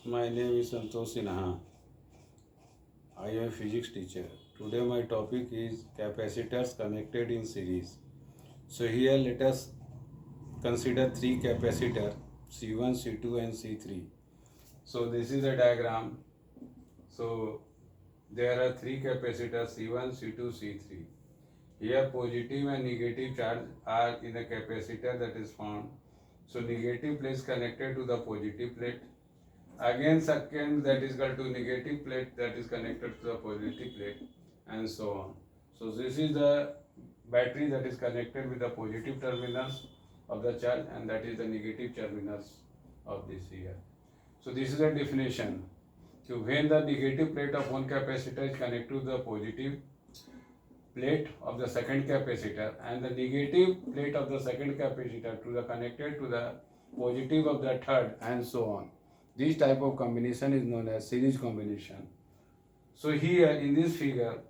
My name is Santosh Sinha. I am a physics teacher. Today my topic is capacitors connected in series. So here let us consider three capacitors C1, C2 and C3. So this is a diagram. So there are three capacitors C1, C2, C3. Here positive and negative charge are in a capacitor that is found. So negative plate is connected to the positive plate. Again second that is equal to negative plate that is connected to the positive plate and so on. So this is the battery that is connected with the positive terminals of the charge and that is the negative terminals of this here. So this is the definition. So when the negative plate of one capacitor is connected to the positive plate of the second capacitor and the negative plate of the second capacitor to the connected to the positive of the third and so on. This type of combination is known as series combination. So here in this figure,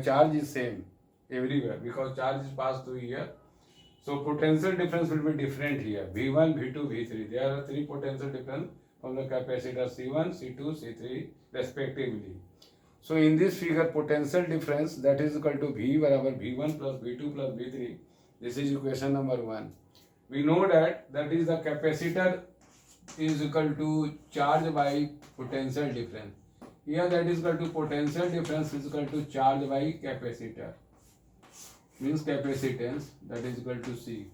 charge is same everywhere because charge is passed through here. So potential difference will be different here. V1, V2, V3. There are three potential difference from the capacitor C1, C2, C3 respectively. So in this figure, potential difference that is equal to V barabar V1 plus V2 plus V3. This is equation number 1. We know that is the capacitor is equal to charge by potential difference. Here that is equal to potential difference is equal to charge by capacitor. Means capacitance that is equal to C.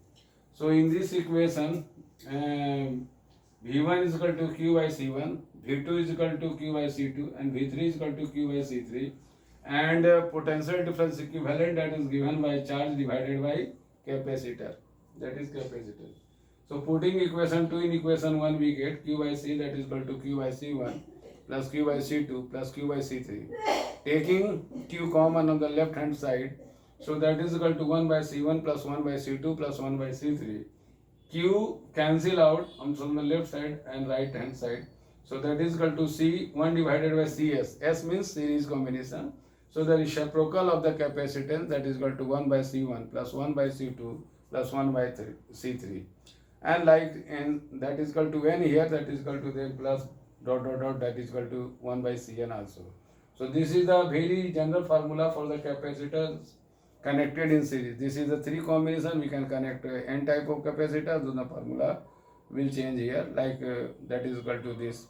So in this equation, V1 is equal to Q by C1, V2 is equal to Q by C2 and V3 is equal to Q by C3 and potential difference equivalent that is given by charge divided by capacitor, that is capacitance. So putting equation 2 in equation 1 we get Q by C that is equal to Q by C1 plus Q by C2 plus Q by C3. Taking Q common on the left hand side, so that is equal to 1 by C1 plus 1 by C2 plus 1 by C3. Q cancel out from the left side and right hand side. So that is equal to C1 divided by Cs. S means series combination. So the reciprocal of the capacitance that is equal to 1 by C1 plus 1 by C2 plus 1 by C3. And like in that is equal to n here, that is equal to then plus dot dot dot that is equal to 1 by Cn also. So this is the very general formula for the capacitors connected in series. This is the three combination. We can connect n type of capacitor. So the formula will change here, like that is equal to this.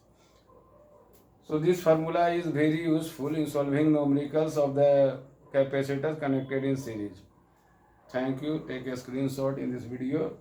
So this formula is very useful in solving numericals of the capacitors connected in series. Thank you. Take a screenshot in this video.